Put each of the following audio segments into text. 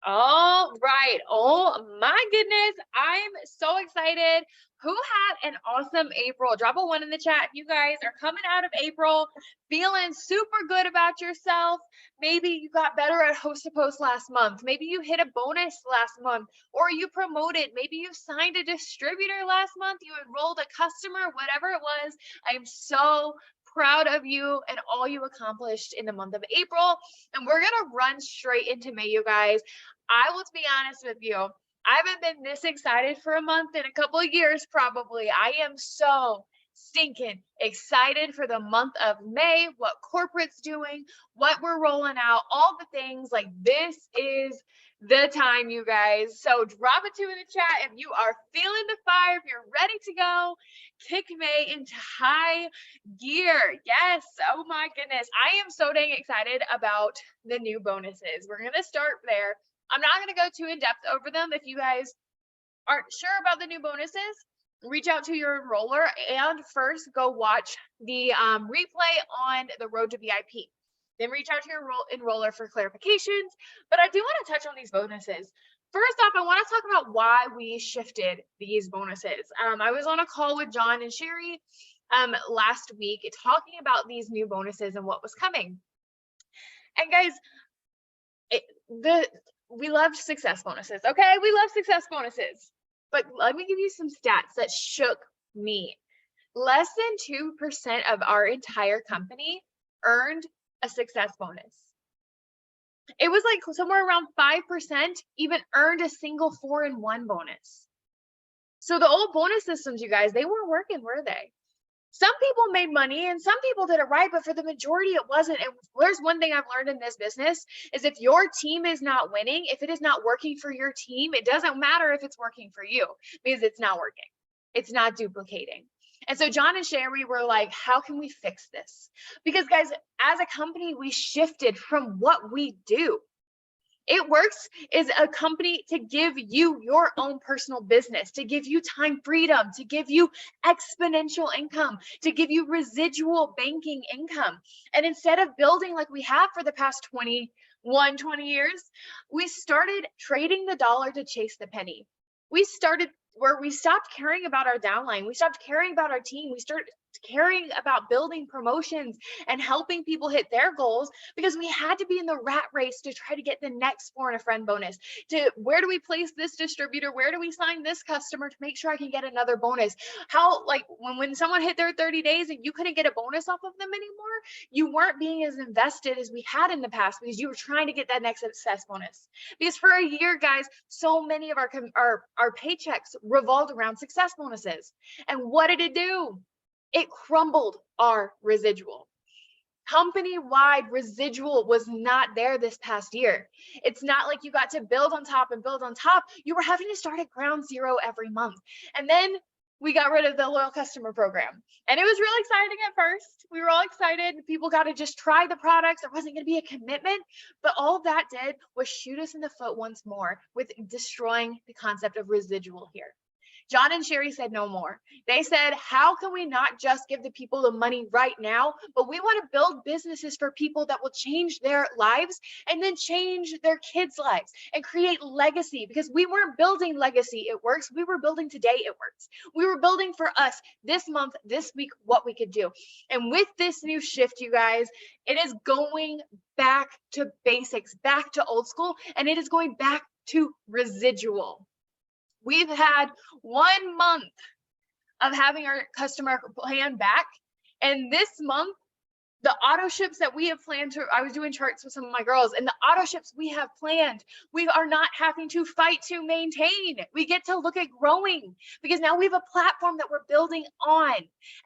All right. Oh my goodness. I'm so excited. Who had an awesome April? Drop a one in the chat. You guys are coming out of April feeling super good about yourself. Maybe you got better at host to post last month. Maybe you hit a bonus last month or you promoted. Maybe you signed a distributor last month. You enrolled a customer, whatever it was. I am so proud of you and all you accomplished in the month of April. And we're going to run straight into May, you guys. I will be honest with you. I haven't been this excited for a month in a couple of years, probably. I am so stinking excited for the month of May, what corporate's doing, what we're rolling out, all the things. Like, this is the time, you guys. So drop a two in the chat if you are feeling the fire, if you're ready to go. Kick May into high gear. Yes. Oh my goodness. I am so dang excited about the new bonuses. We're going to start there. I'm not going to go too in depth over them. If you guys aren't sure about the new bonuses, reach out to your enroller and first go watch the replay on the Road to VIP. Then reach out to your enroller for clarifications. But I do want to touch on these bonuses. First off, I want to talk about why we shifted these bonuses. I was on a call with John and Sherry last week talking about these new bonuses and what was coming. And guys, we loved success bonuses. Okay, we love success bonuses. But let me give you some stats that shook me. Less than 2% of our entire company earned a success bonus. It was like somewhere around 5% even earned a single 4-in-1 bonus. So the old bonus systems, you guys, they weren't working, were they? Some people made money and some people did it right, but for the majority, it wasn't. And there's one thing I've learned in this business is if your team is not winning, if it is not working for your team, it doesn't matter if it's working for you because it's not working. It's not duplicating. And so John and Sherry were like, how can we fix this? Because guys, as a company, we shifted from what we do. It Works is a company to give you your own personal business, to give you time freedom, to give you exponential income, to give you residual banking income. And instead of building like we have for the past 20 years, we started trading the dollar to chase the penny. We stopped caring about our downline. We stopped caring about our team. We started caring about building promotions and helping people hit their goals because we had to be in the rat race to try to get the next foreign a friend bonus. To where do we place this distributor? Where do we sign this customer to make sure I can get another bonus? How, like, when someone hit their 30 days and you couldn't get a bonus off of them anymore, you weren't being as invested as we had in the past because you were trying to get that next success bonus. Because for a year, guys, so many of our paychecks revolved around success bonuses. And what did it do? It crumbled our residual. Company-wide residual was not there this past year. It's not like you got to build on top and build on top. You were having to start at ground zero every month. And then we got rid of the loyal customer program. And it was really exciting at first. We were all excited. People got to just try the products. There wasn't going to be a commitment. But all that did was shoot us in the foot once more with destroying the concept of residual here. John and Sherry said no more. They said, how can we not just give the people the money right now, but we want to build businesses for people that will change their lives and then change their kids' lives and create legacy, because we weren't building legacy, It Works. We were building today, It Works. We were building for us this month, this week, what we could do. And with this new shift, you guys, it is going back to basics, back to old school, and it is going back to residual. We've had 1 month of having our customer plan back. And this month, the auto ships that we have planned I was doing charts with some of my girls, and the auto ships we have planned, we are not having to fight to maintain. We get to look at growing because now we have a platform that we're building on.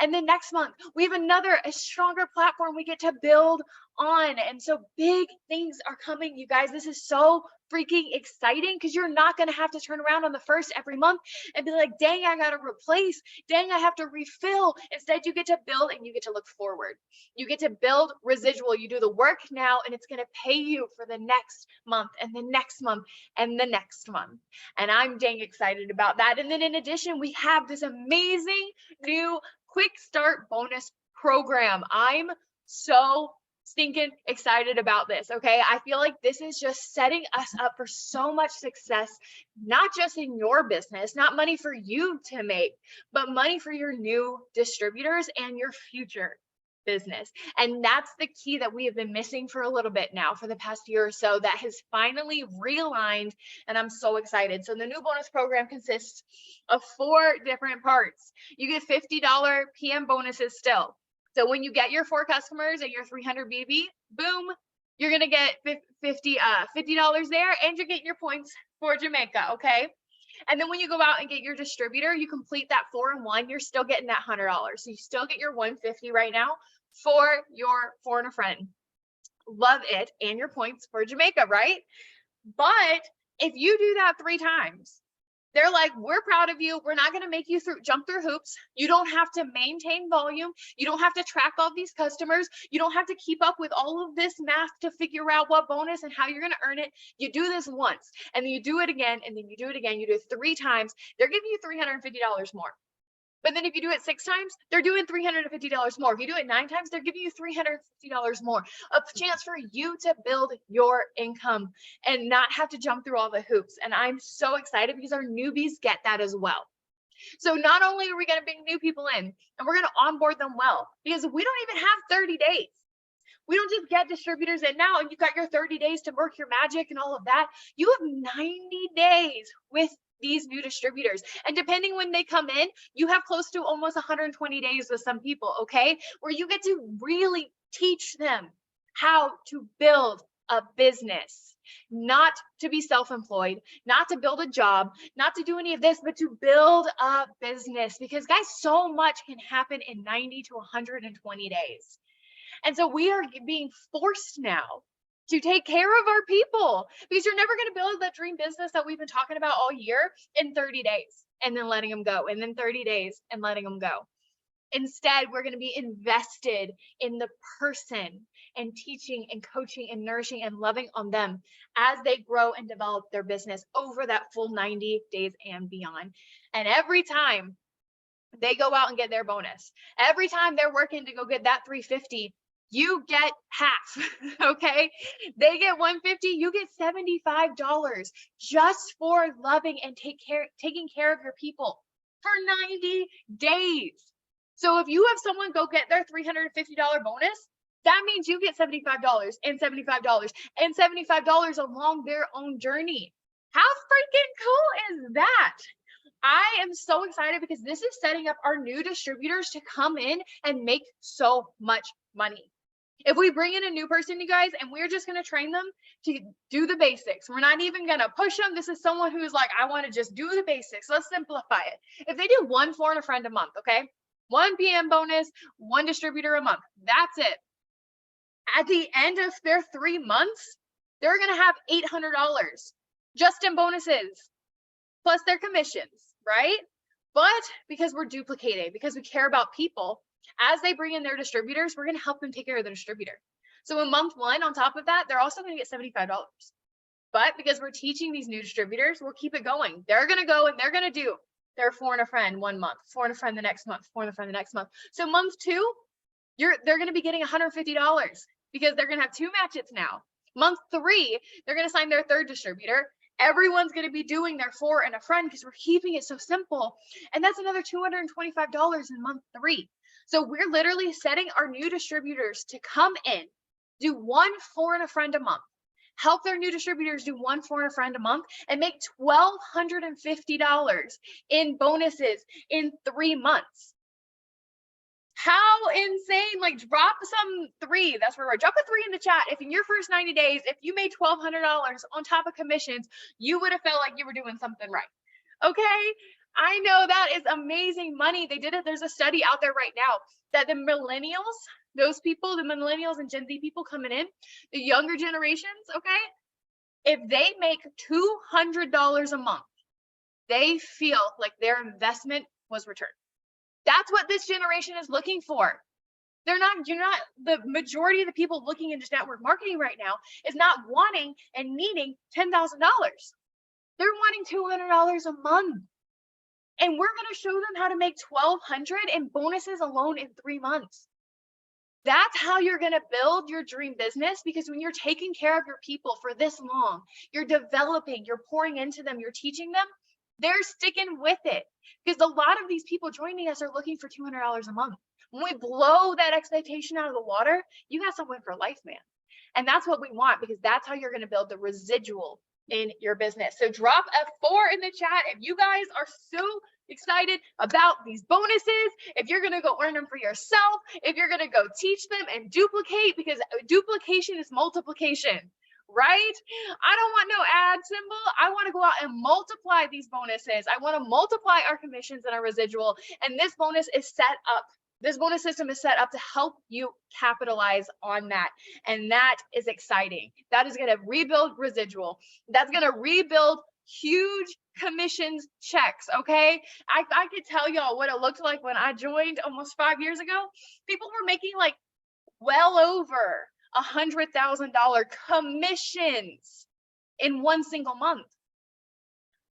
And then next month, we have a stronger platform we get to build on. And so big things are coming, you guys. This is so freaking exciting because you're not going to have to turn around on the first every month and be like, dang, I got to replace, dang, I have to refill. Instead, you get to build and you get to look forward. You get to build residual. You do the work now and it's going to pay you for the next month and the next month and the next month. And I'm dang excited about that. And then in addition, we have this amazing new quick start bonus program. I'm so stinking excited about this. Okay. I feel like this is just setting us up for so much success, not just in your business, not money for you to make, but money for your new distributors and your future business. And that's the key that we have been missing for a little bit now, for the past year or so, that has finally realigned. And I'm so excited. So the new bonus program consists of 4 different parts. You get $50 PM bonuses still. So when you get your 4 customers at your 300 BB, boom, you're going to get $50 there, and you're getting your points for Jamaica. Okay. And then when you go out and get your distributor, you complete that 4 in 1, you're still getting that $100. So you still get your 150 right now for your 4 and a friend. Love it. And your points for Jamaica, right? But if you do that 3 times, they're like, we're proud of you. We're not going to make you jump through hoops. You don't have to maintain volume. You don't have to track all these customers. You don't have to keep up with all of this math to figure out what bonus and how you're going to earn it. You do this once, and then you do it again, and then you do it again. You do it 3 times. They're giving you $350 more. But then if you do it 6 times, they're doing $350 more. If you do it 9 times, they're giving you $350 more. A chance for you to build your income and not have to jump through all the hoops. And I'm so excited because our newbies get that as well. So not only are we going to bring new people in, and we're going to onboard them well, because we don't even have 30 days. We don't just get distributors in now and you got your 30 days to work your magic and all of that. You have 90 days with these new distributors. And depending when they come in, you have close to almost 120 days with some people, okay? Where you get to really teach them how to build a business, not to be self-employed, not to build a job, not to do any of this, but to build a business. Because guys, so much can happen in 90 to 120 days. And so we are being forced now to take care of our people, because you're never going to build that dream business that we've been talking about all year in 30 days and then letting them go, and then 30 days and letting them go. Instead, we're going to be invested in the person and teaching and coaching and nourishing and loving on them as they grow and develop their business over that full 90 days and beyond. And every time they go out and get their bonus, every time they're working to go get that 350, you get half. Okay. They get 150, you get $75 just for loving and taking care of your people for 90 days. So if you have someone go get their $350 bonus, that means you get $75 and $75 and $75 along their own journey. How freaking cool is that? I am so excited because this is setting up our new distributors to come in and make so much money. If we bring in a new person, you guys, and we're just going to train them to do the basics, we're not even going to push them. This is someone who's like, I want to just do the basics. Let's simplify it. If they do 1 4 and a friend a month, okay, 1 PM bonus, 1 distributor a month, that's it. At the end of their 3 months, they're going to have $800 just in bonuses, plus their commissions, right? But because we're duplicating, because we care about people, as they bring in their distributors, we're going to help them take care of the distributor. So in month 1, on top of that, they're also going to get $75. But because we're teaching these new distributors, we'll keep it going. They're going to go and they're going to do their 4 and a friend 1 month, 4 and a friend the next month, 4 and a friend the next month. So month 2, they're going to be getting $150 because they're going to have 2 matches now. Month 3, they're going to sign their 3rd distributor. Everyone's going to be doing their 4 and a friend because we're keeping it so simple. And that's another $225 in month 3. So we're literally setting our new distributors to come in, do 1 4 and a friend a month, help their new distributors do 1 4 and a friend a month, and make $1,250 in bonuses in 3 months. How insane. Like, drop some 3. That's where we're drop a 3 in the chat. If in your first 90 days, if you made $1,200 on top of commissions, you would have felt like you were doing something right. Okay. I know that is amazing money. They did it. There's a study out there right now that the millennials, those people, the millennials and Gen Z people coming in, the younger generations, okay, if they make $200 a month, they feel like their investment was returned. That's what this generation is looking for. You're not, the majority of the people looking into network marketing right now is not wanting and needing $10,000. They're wanting $200 a month. And we're going to show them how to make $1,200 in bonuses alone in 3 months. That's how you're going to build your dream business, because when you're taking care of your people for this long, you're developing, you're pouring into them, you're teaching them, they're sticking with it. Because a lot of these people joining us are looking for $200 a month. When we blow that expectation out of the water, you got someone for life, man. And that's what we want, because that's how you're going to build the residual in your business. So drop a 4 in the chat if you guys are so excited about these bonuses, if you're going to go earn them for yourself, if you're going to go teach them and duplicate, because duplication is multiplication, right? I don't want no ad symbol. I want to go out and multiply these bonuses. I want to multiply our commissions and our residual. And this bonus is set up. This bonus system is set up to help you capitalize on that. And that is exciting. That is going to rebuild residual. That's going to rebuild huge commissions checks. Okay. I could tell y'all what it looked like when I joined almost 5 years ago. People were making like well over $100,000 commissions in one single month.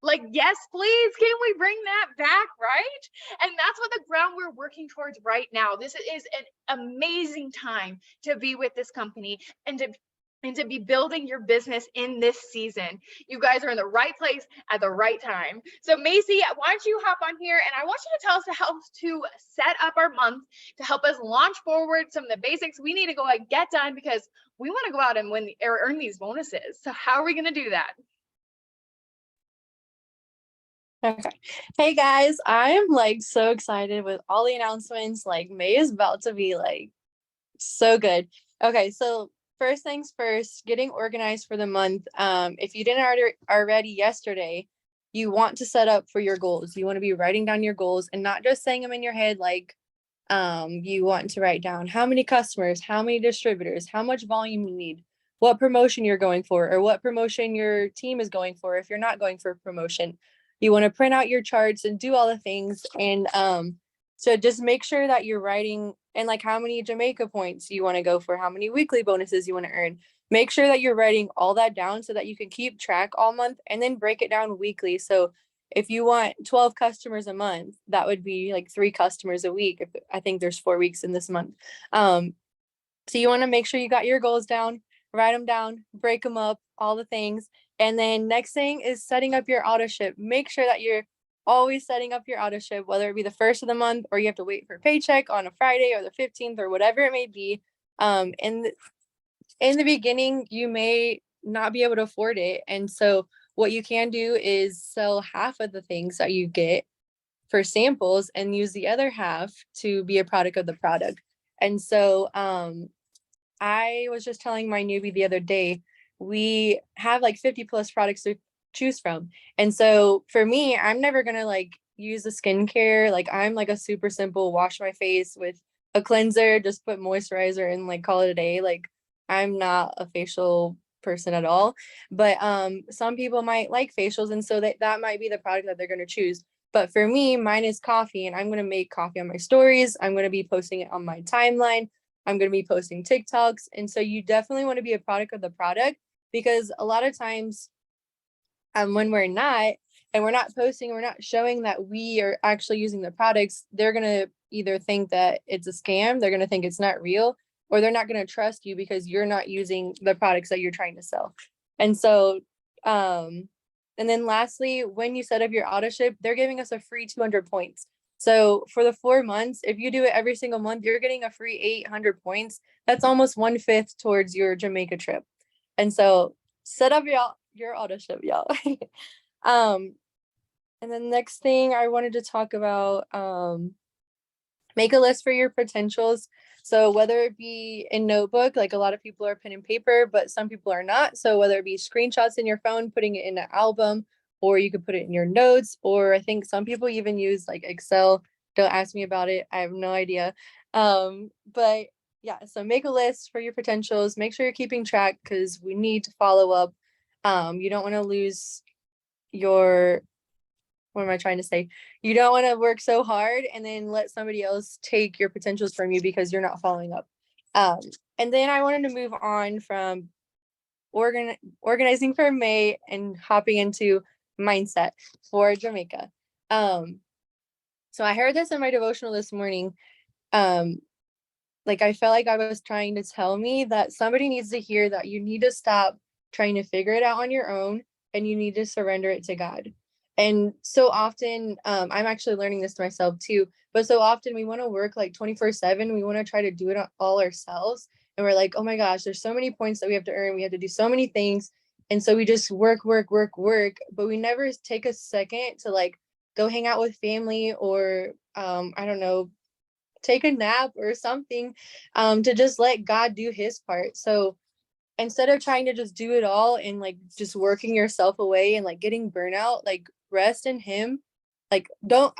Like, yes, please, can we bring that back, right? And that's what the ground we're working towards right now. This is an amazing time to be with this company and to be building your business in this season. You guys are in the right place at the right time. So Macy, why don't you hop on here, and I want you to tell us how to set up our month to help us launch forward some of the basics we need to go and get done, because we want to go out and win or earn these bonuses. So how are we going to do that? Okay. Hey guys, I am like so excited with all the announcements. Like May is about to be like so good. Okay, so first things first, getting organized for the month. If you didn't already yesterday, you want to set up for your goals. You want to be writing down your goals and not just saying them in your head. Like you want to write down how many customers, how many distributors, how much volume you need, what promotion you're going for, or what promotion your team is going for if you're not going for promotion. You want to print out your charts and do all the things. And so just make sure that you're writing, and like how many Jamaica points you want to go for, how many weekly bonuses you want to earn. Make sure that you're writing all that down so that you can keep track all month, and then break it down weekly. So if you want 12 customers a month, that would be like 3 customers a week. If I think there's 4 weeks in this month. So you want to make sure you got your goals down, write them down, break them up, all the things. And then next thing is setting up your auto ship. Make sure that you're always setting up your auto ship, whether it be the first of the month or you have to wait for a paycheck on a Friday or the 15th or whatever it may be. In the beginning, you may not be able to afford it. And so what you can do is sell half of the things that you get for samples and use the other half to be a product of the product. And so I was just telling my newbie the other day, we have like 50 plus products to choose from. And so for me, I'm never going to like use the skincare. Like I'm like a super simple wash my face with a cleanser, just put moisturizer and like call it a day. Like I'm not a facial person at all, but some people might like facials, and so that might be the product that they're going to choose. But for me, mine is coffee, and I'm going to make coffee on my stories. I'm going to be posting it on my timeline. I'm going to be posting TikToks. And so you definitely want to be a product of the product, because a lot of times when we're not, and we're not posting, we're not showing that we are actually using the products, they're going to either think that it's a scam, they're going to think it's not real, or they're not going to trust you because you're not using the products that you're trying to sell. And so, and then lastly, when you set up your auto ship, they're giving us a free 200 points. So for the 4 months, if you do it every single month, you're getting a free 800 points. That's almost 1/5 towards your Jamaica trip. And so set up your auto ship, y'all. And then next thing I wanted to talk about, make a list for your potentials. So whether it be in notebook, like a lot of people are pen and paper, but some people are not. So whether it be screenshots in your phone, putting it in an album, or you could put it in your notes, or I think some people even use like Excel. Don't ask me about it. I have no idea. But yeah, so make a list for your potentials. Make sure you're keeping track, because we need to follow up. You don't want to lose your, what am I trying to say? You don't want to work so hard and then let somebody else take your potentials from you because you're not following up. And then I wanted to move on from organizing for May and hopping into mindset for Jamaica. So I heard this in my devotional this morning. Like I felt like I was trying to tell me that somebody needs to hear that you need to stop trying to figure it out on your own and you need to surrender it to God. And so often, I'm actually learning this to myself too, but so often we want to work like 24/7. We want to try to do it all ourselves. And we're like, oh my gosh, there's so many points that we have to earn. We have to do so many things. And so we just work, work, work, work, but we never take a second to like go hang out with family or I don't know, take a nap or something, to just let God do his part. So instead of trying to just do it all and like just working yourself away and like getting burnout, like rest in him. Like don't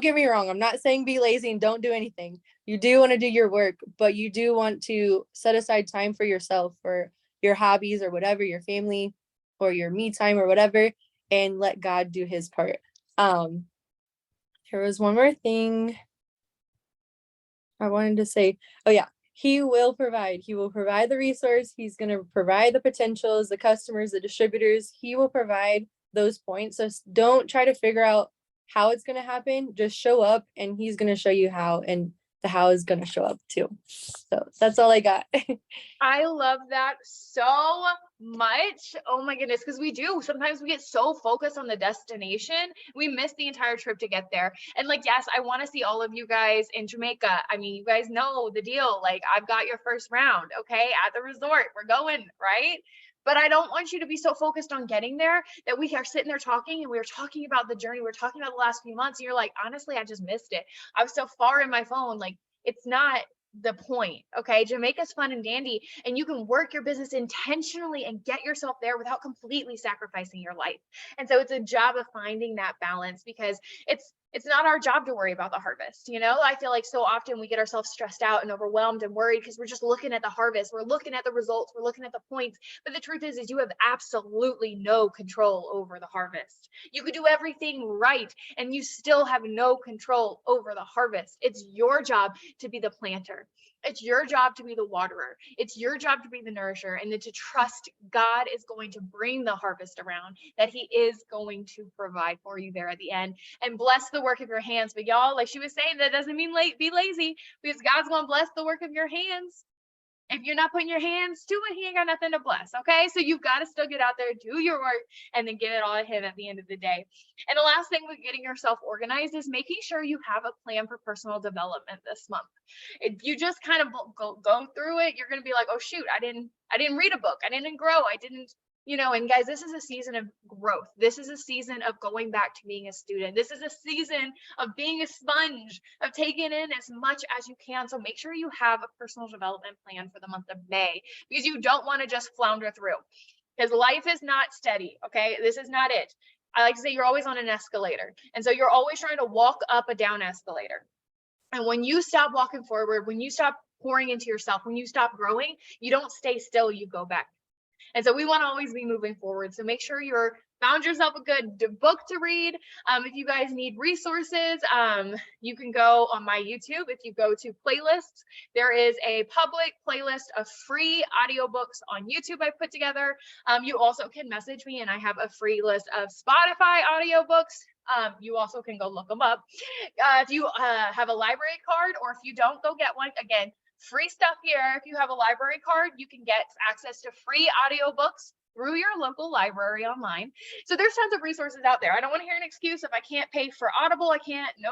get me wrong, I'm not saying be lazy and don't do anything. You do want to do your work, but you do want to set aside time for yourself, for your hobbies or whatever, your family or your me time or whatever, and let God do his part. Um there was one more thing I wanted to say. Oh yeah, he will provide. He will provide the resource. He's going to provide the potentials, the customers, the distributors. He will provide those points. So don't try to figure out how it's going to happen. Just show up and he's going to show you how, and the how is going to show up too. So that's all I got. I love that so much. Oh my goodness, because we do. Sometimes we get so focused on the destination, we miss the entire trip to get there. And like, yes, I want to see all of you guys in Jamaica. I mean, you guys know the deal. Like, I've got your first round, okay, at the resort. We're going, right? But I don't want you to be so focused on getting there that we are sitting there talking and we're talking about the journey. We're talking about the last few months. And you're like, honestly, I just missed it. I was so far in my phone. Like, it's not the point. Okay. Jamaica's fun and dandy, and you can work your business intentionally and get yourself there without completely sacrificing your life. And so it's a job of finding that balance, because it's not our job to worry about the harvest. You know, I feel like so often we get ourselves stressed out and overwhelmed and worried because we're just looking at the harvest. We're looking at the results. We're looking at the points. But the truth is you have absolutely no control over the harvest. You could do everything right and you still have no control over the harvest. It's your job to be the planter. It's your job to be the waterer. It's your job to be the nourisher, and then to trust God is going to bring the harvest around, that he is going to provide for you there at the end, and bless the work of your hands. But y'all, like she was saying, that doesn't mean be lazy, because God's going to bless the work of your hands. If you're not putting your hands to it, he ain't got nothing to bless. Okay. So you've got to still get out there, do your work, and then give it all to him at the end of the day. And the last thing with getting yourself organized is making sure you have a plan for personal development this month. If you just kind of go through it, you're going to be like, oh shoot, I didn't read a book. I didn't grow. I didn't, and guys, this is a season of growth. This is a season of going back to being a student. This is a season of being a sponge, of taking in as much as you can. So make sure you have a personal development plan for the month of May, because you don't want to just flounder through, because life is not steady. Okay. This is not it. I like to say you're always on an escalator. And so you're always trying to walk up a down escalator. And when you stop walking forward, when you stop pouring into yourself, when you stop growing, you don't stay still, you go back. And so we want to always be moving forward. So make sure you're found yourself a good book to read. If you guys need resources, you can go on my YouTube. If you go to playlists, there is a public playlist of free audiobooks on YouTube I put together. You also can message me, and I have a free list of Spotify audiobooks. You also can go look them up. If you have a library card, or if you don't, go get one. Again, free stuff here. If you have a library card, you can get access to free audiobooks through your local library online. So there's tons of resources out there. I don't want to hear an excuse if I can't pay for Audible. I can't. No.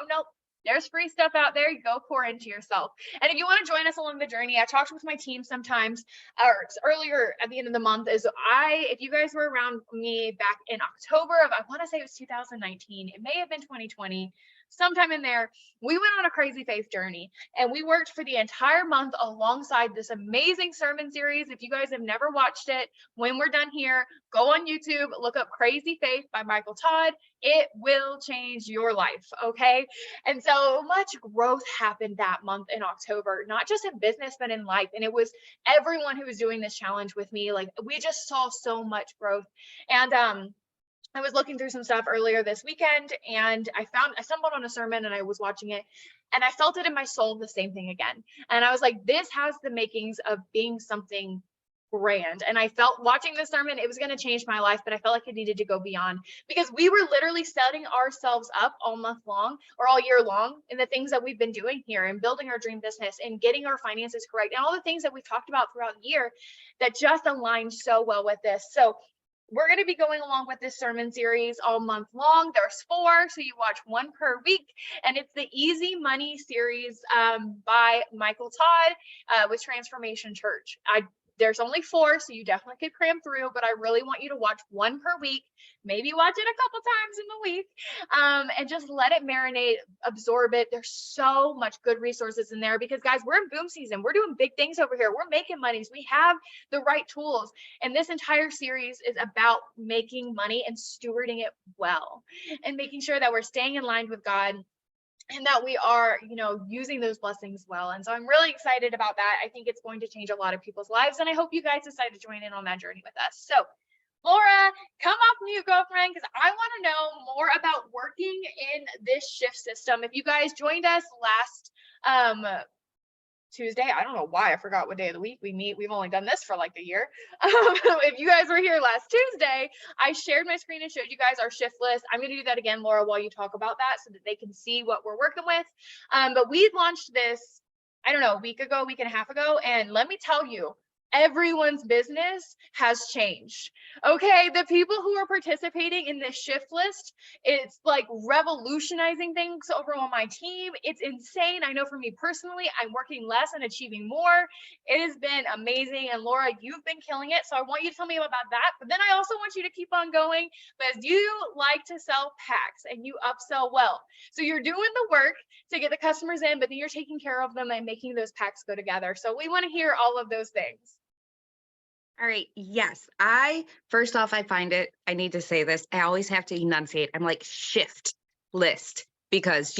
There's free stuff out there. You go pour into yourself. And if you want to join us along the journey, I talked with my team sometimes, or earlier at the end of the month, if you guys were around me back in October of, I want to say it was 2019, it may have been 2020, sometime in there, we went on a crazy faith journey, and we worked for the entire month alongside this amazing sermon series. If you guys have never watched it, when we're done here, go on YouTube, look up Crazy Faith by Michael Todd. It will change your life. Okay. And so much growth happened that month in October, not just in business, but in life. And it was everyone who was doing this challenge with me. Like, we just saw so much growth. And, I was looking through some stuff earlier this weekend, and I stumbled on a sermon, and I was watching it, and I felt it in my soul, the same thing again. And I was like, this has the makings of being something grand. And I felt watching this sermon, it was going to change my life, but I felt like it needed to go beyond, because we were literally setting ourselves up all month long or all year long in the things that we've been doing here and building our dream business and getting our finances correct and all the things that we talked about throughout the year that just aligned so well with this. So we're going to be going along with this sermon series all month long. There's 4, so you watch 1 per week, and it's the Easy Money series by Michael Todd with Transformation Church. There's only 4, so you definitely could cram through, but I really want you to watch 1 per week, maybe watch it a couple times in the week, and just let it marinate, absorb it. There's so much good resources in there because, guys, we're in boom season. We're doing big things over here. We're making monies. We have the right tools. And this entire series is about making money and stewarding it well and making sure that we're staying in line with God and that we are, using those blessings well. And so I'm really excited about that. I think it's going to change a lot of people's lives. And I hope you guys decide to join in on that journey with us. So Laura, come off mute, girlfriend, because I want to know more about working in this shift system. If you guys joined us last Tuesday, I don't know why I forgot what day of the week we meet. We've only done this for like a year. If you guys were here last Tuesday, I shared my screen and showed you guys our shift list. I'm going to do that again, Laura, while you talk about that so that they can see what we're working with. But we launched this, I don't know, a week ago, week and a half ago. And let me tell you, everyone's business has changed. Okay, the people who are participating in this shift list, it's like revolutionizing things over on my team. It's insane. I know for me personally, I'm working less and achieving more. It has been amazing. And Laura, you've been killing it. So I want you to tell me about that. But then I also want you to keep on going because you like to sell packs and you upsell well. So you're doing the work to get the customers in, but then you're taking care of them and making those packs go together. So we want to hear all of those things. All right. Yes. First off, I need to say this. I always have to enunciate. I'm like shift list because,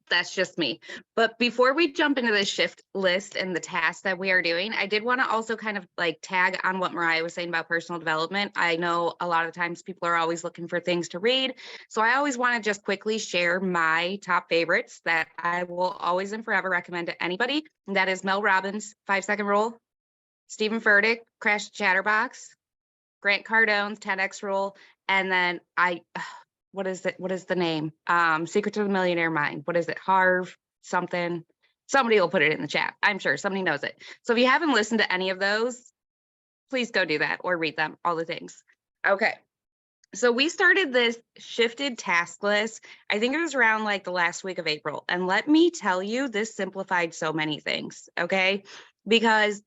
that's just me. But before we jump into the shift list and the tasks that we are doing, I did want to also kind of like tag on what Mariah was saying about personal development. I know a lot of times people are always looking for things to read. So I always want to just quickly share my top favorites that I will always and forever recommend to anybody. And that is Mel Robbins' 5-Second Rule, Stephen Furtick, Crash the Chatterbox, Grant Cardone's 10X Rule, and then what is it? What is the name? Secret to the Millionaire Mind. What is it? Harv something. Somebody will put it in the chat. I'm sure somebody knows it. So if you haven't listened to any of those, please go do that or read them, all the things. Okay. So we started this shifted task list. I think it was around like the last week of April. And let me tell you, this simplified so many things. Okay. Because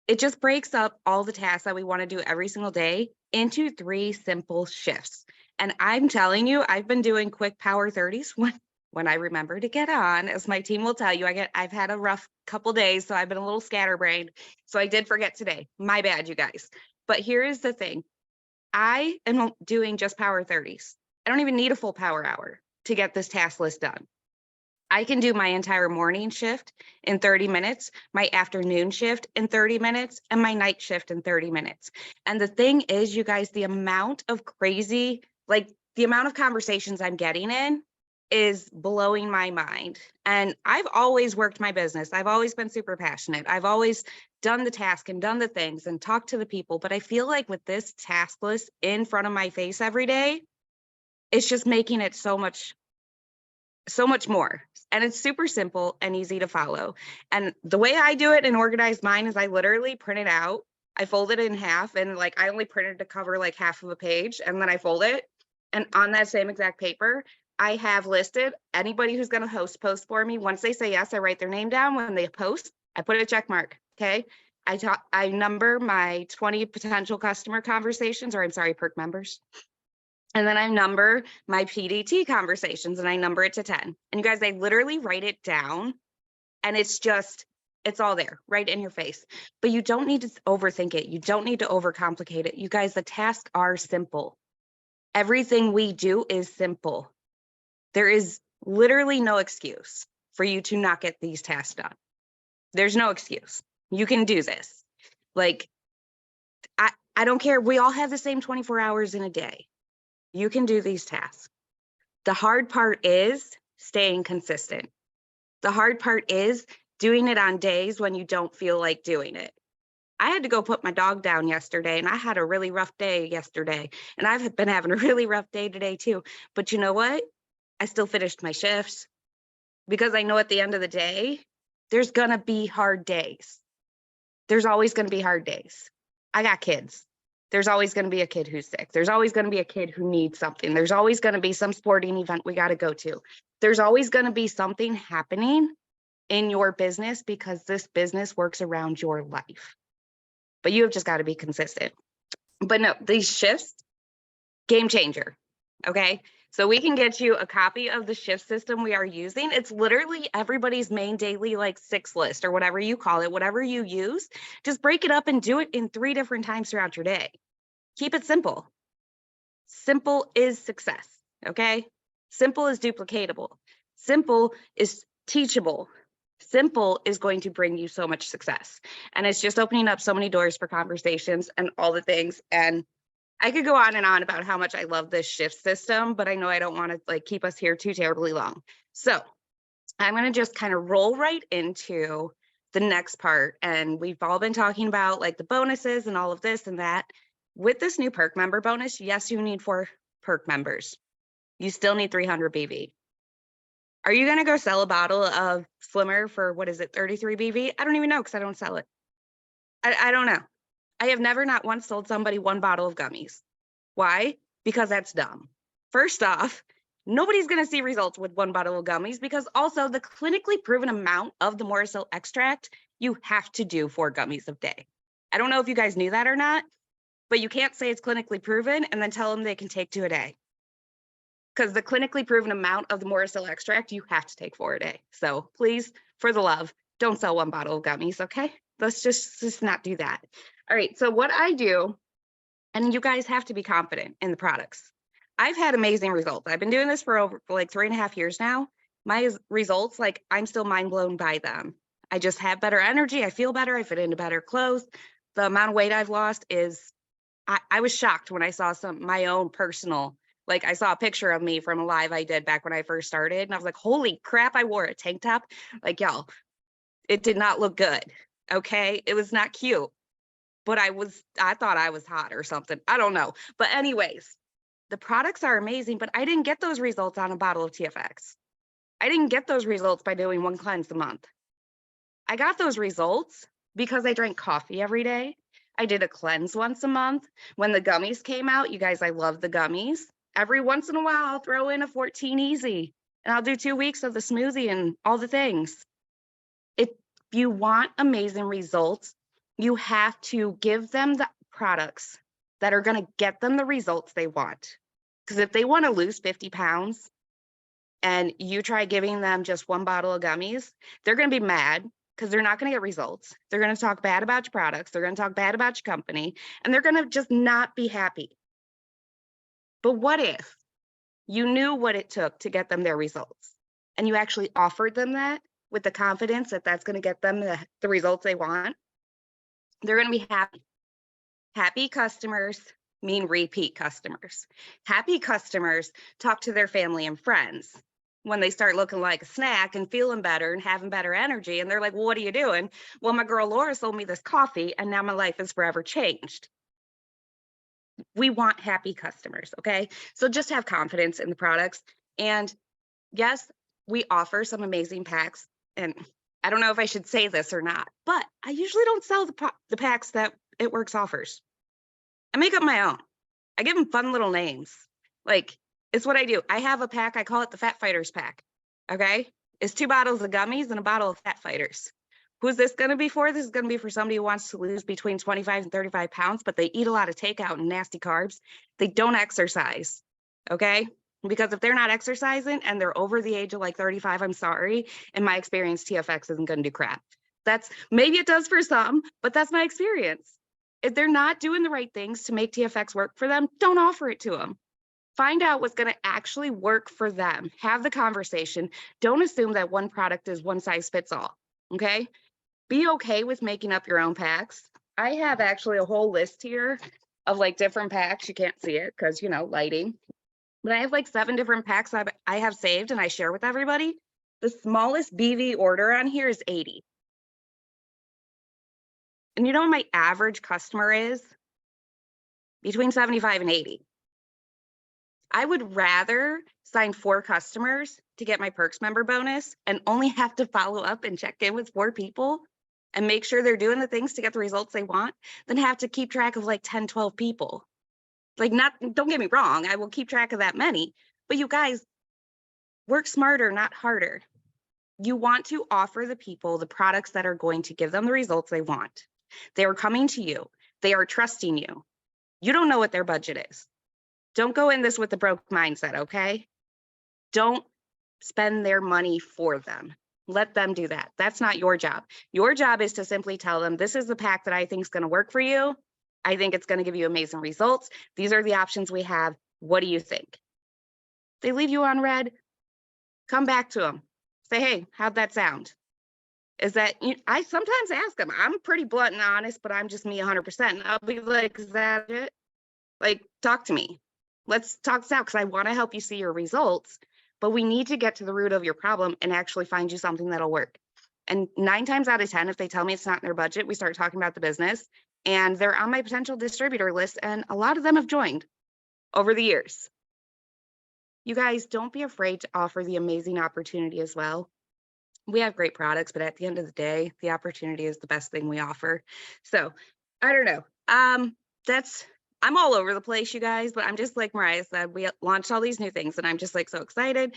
it just breaks up all the tasks that we want to do every single day into 3 simple shifts. And I'm telling you, I've been doing quick power 30s when I remember to get on, as my team will tell you. I've had a rough couple days, so I've been a little scatterbrained. So I did forget today. My bad, you guys. But here is the thing. I am doing just power 30s. I don't even need a full power hour to get this task list done. I can do my entire morning shift in 30 minutes, my afternoon shift in 30 minutes, and my night shift in 30 minutes. And the thing is, you guys, the amount of conversations I'm getting in is blowing my mind. And I've always worked my business. I've always been super passionate. I've always done the task and done the things and talked to the people. But I feel like with this task list in front of my face every day, it's just making it so much more. And it's super simple and easy to follow. And the way I do it and organize mine is I literally print it out. I fold it in half and I only printed to cover like half of a page, and then I fold it. And on that same exact paper, I have listed anybody who's going to post for me. Once they say yes, I write their name down. When they post, I put a check mark. Okay. I number my 20 potential customer conversations, or I'm sorry, perk members. And then I number my PDT conversations and I number it to 10. And you guys, I literally write it down and it's all there right in your face. But you don't need to overthink it. You don't need to overcomplicate it. You guys, the tasks are simple. Everything we do is simple. There is literally no excuse for you to not get these tasks done. There's no excuse. You can do this. I don't care. We all have the same 24 hours in a day. You can do these tasks. The hard part is staying consistent. The hard part is doing it on days when you don't feel like doing it. I had to go put my dog down yesterday, and I had a really rough day yesterday, and I've been having a really rough day today too. But you know what? I still finished my shifts because I know at the end of the day, there's gonna be hard days. There's always gonna be hard days. I got kids. There's always gonna be a kid who's sick. There's always gonna be a kid who needs something. There's always gonna be some sporting event we gotta go to. There's always gonna be something happening in your business because this business works around your life. But you have just got to be consistent. But no, these shifts, game changer. Okay. So we can get you a copy of the shift system we are using. It's literally everybody's main daily like 6 list or whatever you call it, whatever you use. Just break it up and do it in 3 different times throughout your day. Keep it simple. Simple is success. Okay. Simple is duplicatable. Simple is teachable. Simple is going to bring you so much success. And it's just opening up so many doors for conversations and all the things. And I could go on and on about how much I love this shift system, but I know I don't want to like keep us here too terribly long. So I'm going to just kind of roll right into the next part. And we've all been talking about like the bonuses and all of this and that. With this new perk member bonus, yes, you need 4 perk members. You still need 300 BV. Are you going to go sell a bottle of Slimmer for, what is it, 33 BV? I don't even know because I don't sell it. I don't know. I have never not once sold somebody 1 bottle of gummies. Why? Because that's dumb. First off, nobody's going to see results with 1 bottle of gummies because also the clinically proven amount of the Morrisil extract, you have to do 4 gummies a day. I don't know if you guys knew that or not, but you can't say it's clinically proven and then tell them they can take 2 a day. Because the clinically proven amount of the Morrisil extract, you have to take 4 a day. So please, for the love, don't sell 1 bottle of gummies, okay? Let's just not do that. All right, so what I do, and you guys have to be confident in the products. I've had amazing results. I've been doing this for over like 3.5 years now. My results, like I'm still mind blown by them. I just have better energy. I feel better. I fit into better clothes. The amount of weight I've lost is, I was shocked when I saw my own personal, like I saw a picture of me from a live I did back when I first started. And I was like, holy crap, I wore a tank top. Like, y'all, it did not look good. Okay. It was not cute, but I thought I was hot or something. I don't know. But anyways, the products are amazing, but I didn't get those results on a bottle of TFX. I didn't get those results by doing 1 cleanse a month. I got those results because I drank coffee every day. I did a cleanse once a month. When the gummies came out, you guys, I love the gummies. Every once in a while, I'll throw in a 14 easy and I'll do 2 weeks of the smoothie and all the things. If you want amazing results, you have to give them the products that are going to get them the results they want. Because if they want to lose 50 pounds and you try giving them just 1 bottle of gummies, they're going to be mad because they're not going to get results. They're going to talk bad about your products. They're going to talk bad about your company, and they're going to just not be happy. But what if you knew what it took to get them their results and you actually offered them that with the confidence that that's going to get them the results they want? They're going to be happy. Happy customers mean repeat customers. Happy customers talk to their family and friends when they start looking like a snack and feeling better and having better energy. And they're like, well, what are you doing? Well, my girl Laura sold me this coffee and now my life is forever changed. We want happy customers, okay? So just have confidence in the products. And yes, we offer some amazing packs. And I don't know if I should say this or not, but I usually don't sell the packs that It Works offers. I make up my own. I give them fun little names. Like, it's what I do. I have a pack, I call it the Fat Fighters pack, okay? It's 2 bottles of gummies and a bottle of Fat Fighters. Who's this going to be for? This is going to be for somebody who wants to lose between 25 and 35 pounds, but they eat a lot of takeout and nasty carbs. They don't exercise, okay? Because if they're not exercising and they're over the age of like 35, I'm sorry, in my experience, TFX isn't going to do crap. Maybe it does for some, but that's my experience. If they're not doing the right things to make TFX work for them, don't offer it to them. Find out what's going to actually work for them. Have the conversation. Don't assume that one product is one size fits all, okay? Be okay with making up your own packs. I have actually a whole list here of like different packs. You can't see it because, you know, lighting. But I have like 7 different packs I have saved and I share with everybody. The smallest BV order on here is 80. And you know what my average customer is? Between 75 and 80. I would rather sign 4 customers to get my Perks member bonus and only have to follow up and check in with 4 people and make sure they're doing the things to get the results they want than have to keep track of like 10, 12 people. Like, don't get me wrong, I will keep track of that many, but you guys work smarter, not harder. You want to offer the people the products that are going to give them the results they want. They are coming to you. They are trusting you. You don't know what their budget is. Don't go in this with the broke mindset, okay? Don't spend their money for them. Let them do that. That's not your job. Your job is to simply tell them, this is the pack that I think is going to work for you. I think it's going to give you amazing results. These are the options we have. What do you think? They leave you on red. Come back to them. Say, hey, how'd that sound? Is that, I sometimes ask them, I'm pretty blunt and honest, but I'm just me 100%. And I'll be like, is that it? Like, talk to me. Let's talk this out because I want to help you see your results, but we need to get to the root of your problem and actually find you something that'll work. And 9 times out of 10, if they tell me it's not in their budget, we start talking about the business and they're on my potential distributor list. And a lot of them have joined over the years. You guys, don't be afraid to offer the amazing opportunity as well. We have great products, but at the end of the day, the opportunity is the best thing we offer. So I don't know. I'm all over the place, you guys, but I'm just like Mariah said, we launched all these new things and I'm just like so excited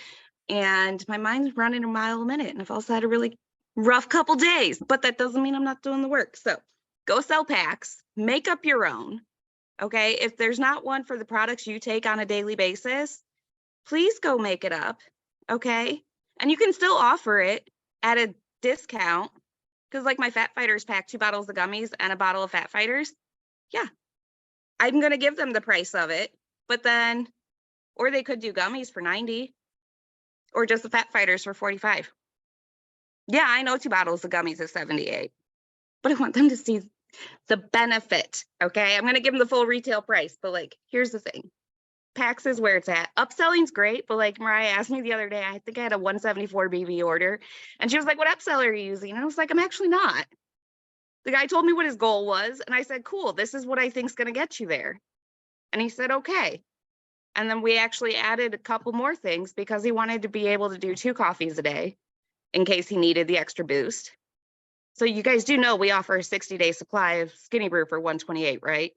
and my mind's running a mile a minute. And I've also had a really rough couple days, but that doesn't mean I'm not doing the work. So go sell packs, make up your own. Okay. If there's not one for the products you take on a daily basis, please go make it up. Okay. And you can still offer it at a discount because like my Fat Fighters pack, 2 bottles of gummies and a bottle of Fat Fighters. Yeah. I'm going to give them the price of it, but then, or they could do gummies for 90 or just the Fat Fighters for 45. Yeah, I know 2 bottles of gummies is 78, but I want them to see the benefit. Okay. I'm going to give them the full retail price, but like, here's the thing. Packs is where it's at. Upselling's great, but like Mariah asked me the other day, I think I had a 174 BV order and she was like, what upseller are you using? And I was like, I'm actually not. The guy told me what his goal was. And I said, cool, this is what I think is going to get you there. And he said, okay. And then we actually added a couple more things because he wanted to be able to do 2 coffees a day in case he needed the extra boost. So you guys do know we offer a 60-day supply of Skinny Brew for $128, right?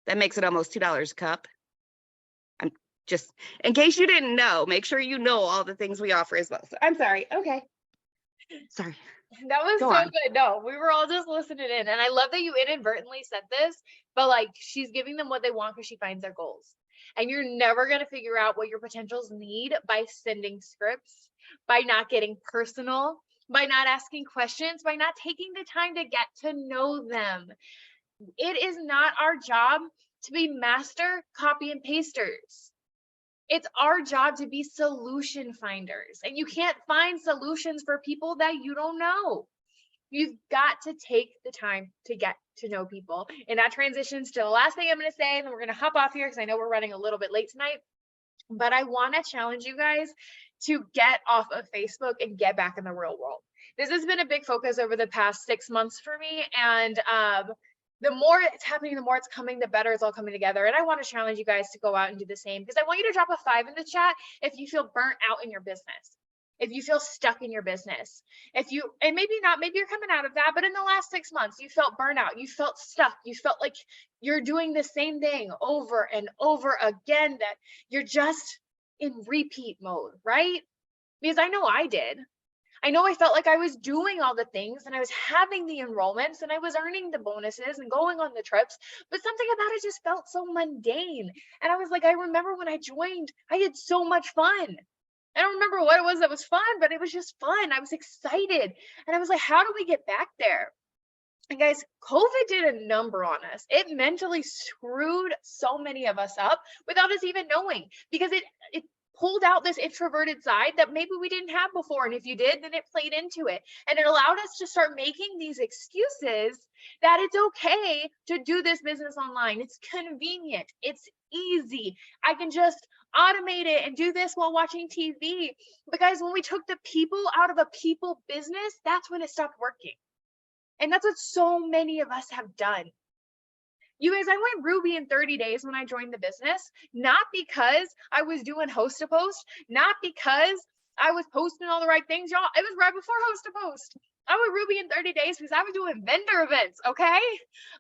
That makes it almost $2 a cup. I'm just, in case you didn't know, make sure you know all the things we offer as well. So I'm sorry. Okay. Sorry. That was Go so on. good. No, we were all just listening in. And I love that you inadvertently said this, but like she's giving them what they want because she finds their goals. And you're never going to figure out what your potentials need by sending scripts, by not getting personal, by not asking questions, by not taking the time to get to know them. It is not our job to be master copy and pasters. It's our job to be solution finders. And you can't find solutions for people that you don't know. You've got to take the time to get to know people. And that transitions to the last thing I'm going to say, and then we're going to hop off here because I know we're running a little bit late tonight. But I want to challenge you guys to get off of Facebook and get back in the real world. This has been a big focus over the past 6 months for me. And the more it's happening, the more it's coming, the better it's all coming together. And I want to challenge you guys to go out and do the same because I want you to drop a 5 in the chat if you feel burnt out in your business, if you feel stuck in your business, and maybe not, maybe you're coming out of that, but in the last 6 months, you felt burnout, you felt stuck, you felt like you're doing the same thing over and over again, that you're just in repeat mode, right? Because I know I did. I know I felt like I was doing all the things and I was having the enrollments and I was earning the bonuses and going on the trips, but something about it just felt so mundane. And I was like, I remember when I joined, I had so much fun. I don't remember what it was that was fun, but it was just fun. I was excited. And I was like, how do we get back there? And guys, COVID did a number on us. It mentally screwed so many of us up without us even knowing, because it pulled out this introverted side that maybe we didn't have before. And if you did, then it played into it. And it allowed us to start making these excuses that it's okay to do this business online. It's convenient. It's easy. I can just automate it and do this while watching TV. But guys, when we took the people out of a people business, that's when it stopped working. And that's what so many of us have done. You guys, I went Ruby in 30 days when I joined the business, not because I was doing host to post, not because I was posting all the right things, y'all. It was right before host to post. I went Ruby in 30 days because I was doing vendor events, okay?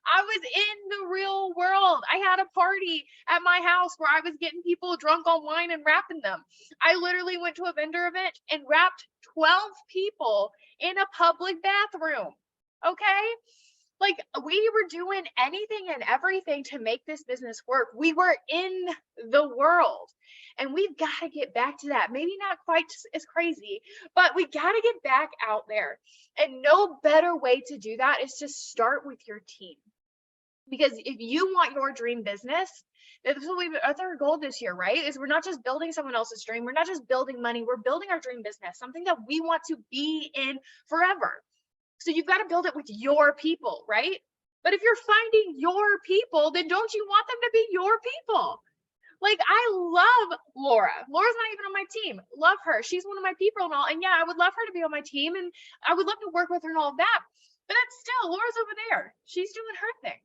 I was in the real world. I had a party at my house where I was getting people drunk on wine and wrapping them. I literally went to a vendor event and wrapped 12 people in a public bathroom, okay? Like, we were doing anything and everything to make this business work. We were in the world, and we've got to get back to that. Maybe not quite as crazy, but we got to get back out there. And no better way to do that is to start with your team. Because if you want your dream business, that's our goal this year, right? Is we're not just building someone else's dream. We're not just building money. We're building our dream business, something that we want to be in forever. So you've got to build it with your people, right? But if you're finding your people, then don't you want them to be your people? Like, I love Laura. Laura's not even on my team. Love her. She's one of my people and all. And yeah, I would love her to be on my team, and I would love to work with her and all of that. But that's still, Laura's over there. She's doing her thing.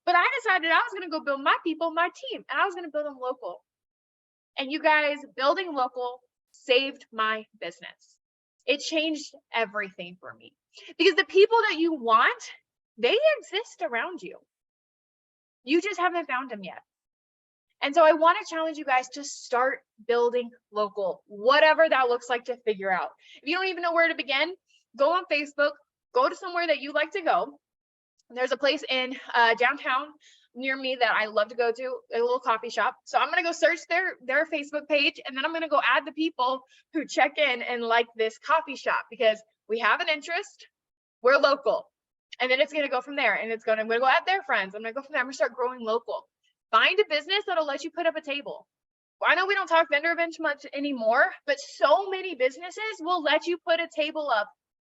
But I decided I was going to go build my people, my team, and I was going to build them local. And you guys, building local saved my business. It changed everything for me. Because the people that you want, they exist around you. You just haven't found them yet. And so I want to challenge you guys to start building local, whatever that looks like to figure out. If you don't even know where to begin, go on Facebook, go to somewhere that you like to go. There's a place in downtown near me that I love to go to, a little coffee shop. So I'm going to go search their Facebook page, and then I'm going to go add the people who check in and like this coffee shop, because we have an interest, we're local. And then it's going to go from there, and I'm going to go add their friends. I'm going to go from there. I'm going to start growing local. Find a business that'll let you put up a table. I know we don't talk vendor events much anymore, but so many businesses will let you put a table up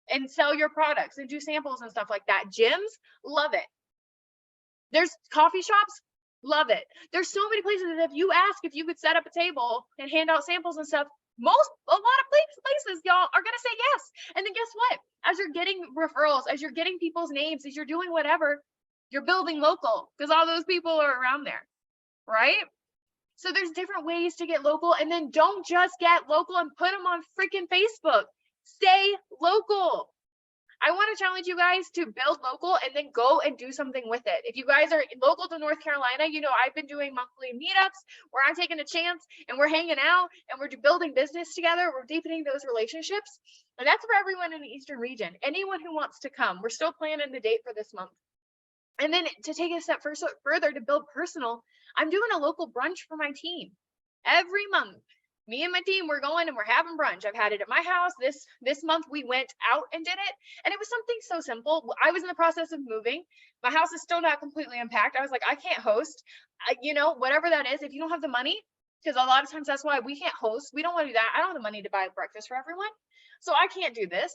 and sell your products and do samples and stuff like that. Gyms, love it. There's coffee shops, love it. There's so many places that if you ask if you could set up a table and hand out samples and stuff, a lot of places, y'all, are going to say yes. And then guess what? As you're getting referrals, as you're getting people's names, as you're doing whatever, you're building local, because all those people are around there, right? So there's different ways to get local. And then don't just get local and put them on freaking Facebook. Stay local. I want to challenge you guys to build local and then go and do something with it. If you guys are local to North Carolina, you know, I've been doing monthly meetups where I'm taking a chance and we're hanging out and we're building business together. We're deepening those relationships. And that's for everyone in the Eastern region. Anyone who wants to come. We're still planning the date for this month. And then to take it a step further to build personal, I'm doing a local brunch for my team every month. Me and my team, we're going and we're having brunch. I've had it at my house. This month we went out and did it. And it was something so simple. I was in the process of moving. My house is still not completely unpacked. I was like, I can't host. You know, whatever that is, if you don't have the money, because a lot of times that's why we can't host. We don't want to do that. I don't have the money to buy breakfast for everyone. So I can't do this.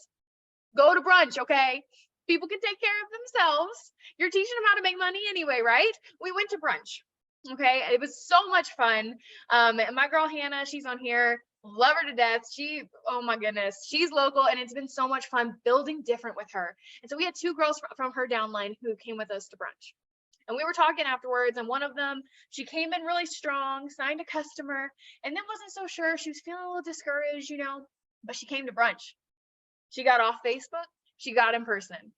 Go to brunch, okay? People can take care of themselves. You're teaching them how to make money anyway, right? We went to brunch. Okay, it was so much fun. My girl Hannah, she's on here. Love her to death. Oh my goodness, she's local, and it's been so much fun building different with her. And so we had two girls from her downline who came with us to brunch. And we were talking afterwards, and one of them, she came in really strong, signed a customer, and then wasn't so sure. She was feeling a little discouraged, you know, but she came to brunch. She got off Facebook. She got in person.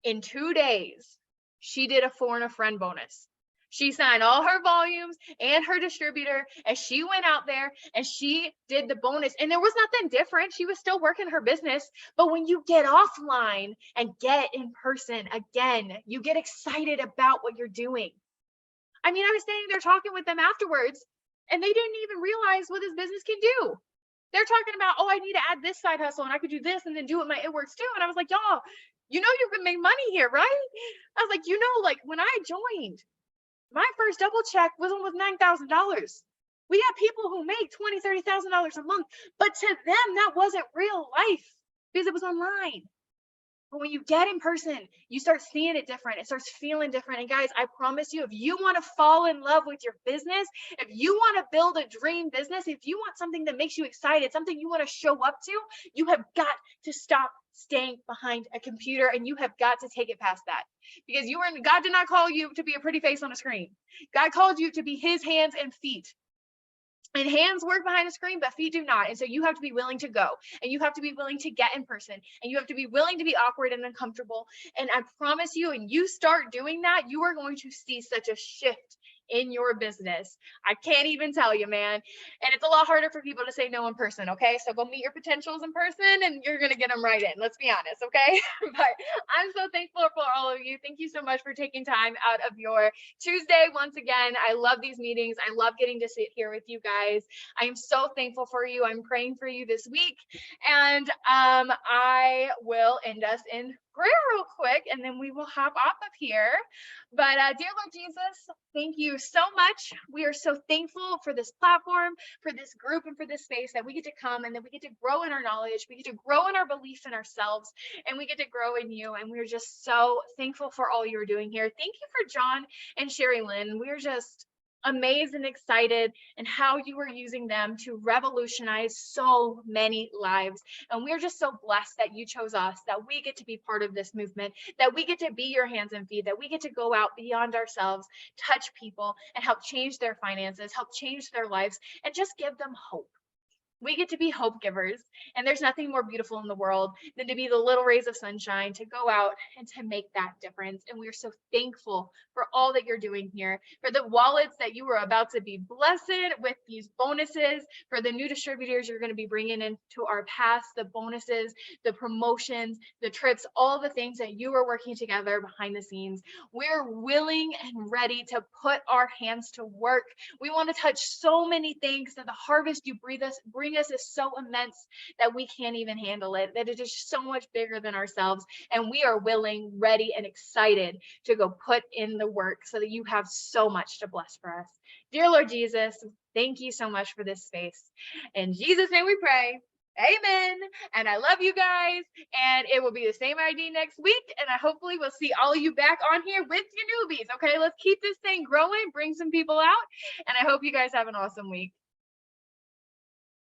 In 2 days, she did a 4 and a friend bonus. She signed all her volumes and her distributor, and she went out there and she did the bonus. And there was nothing different. She was still working her business. But when you get offline and get in person again, you get excited about what you're doing. I mean, I was standing there talking with them afterwards, and they didn't even realize what this business can do. They're talking about, oh, I need to add this side hustle and I could do this and then do it my It Works too. And I was like, y'all, you know, you can make money here, right? I was like, you know, like when I joined, my first double check was almost $9,000. We have people who make $20,000, $30,000 a month, but to them, that wasn't real life because it was online. But when you get in person, you start seeing it different. It starts feeling different. And guys, I promise you, if you want to fall in love with your business, if you want to build a dream business, if you want something that makes you excited, something you want to show up to, you have got to stop staying behind a computer, and you have got to take it past that, because God did not call you to be a pretty face on a screen. God called you to be his hands and feet. And hands work behind a screen, but feet do not. And so you have to be willing to go, and you have to be willing to get in person, and you have to be willing to be awkward and uncomfortable. And I promise you, and you start doing that, you are going to see such a shift in your business. I can't even tell you, man. And it's a lot harder for people to say no in person. Okay. So go meet your potentials in person, and you're going to get them right in. Let's be honest. Okay. But I'm so thankful for all of you. Thank you so much for taking time out of your Tuesday. Once again, I love these meetings. I love getting to sit here with you guys. I am so thankful for you. I'm praying for you this week. And I will end us in prayer real quick, and then we will hop off of here. But dear Lord Jesus, thank you so much. We are so thankful for this platform, for this group, and for this space that we get to come, and that we get to grow in our knowledge. We get to grow in our belief in ourselves, and we get to grow in you. And we're just so thankful for all you're doing here. Thank you for John and Sherry Lynn. We're just amazed and excited and how you are using them to revolutionize so many lives. And we're just so blessed that you chose us, that we get to be part of this movement, that we get to be your hands and feet, that we get to go out beyond ourselves, touch people, and help change their finances, help change their lives, and just give them hope. We get to be hope givers, and there's nothing more beautiful in the world than to be the little rays of sunshine, to go out and to make that difference. And we're so thankful for all that you're doing here, for the wallets that you are about to be blessed with these bonuses, for the new distributors you're going to be bringing into our paths, the bonuses, the promotions, the trips, all the things that you are working together behind the scenes. We're willing and ready to put our hands to work. We want to touch so many things, that the harvest you bring us is so immense that we can't even handle it, that it is so much bigger than ourselves. And we are willing, ready, and excited to go put in the work so that you have so much to bless for us. Dear Lord Jesus, thank you so much for this space. In Jesus' name we pray. Amen. And I love you guys. And it will be the same ID next week. And I hopefully will see all of you back on here with your newbies. Okay, let's keep this thing growing, bring some people out. And I hope you guys have an awesome week.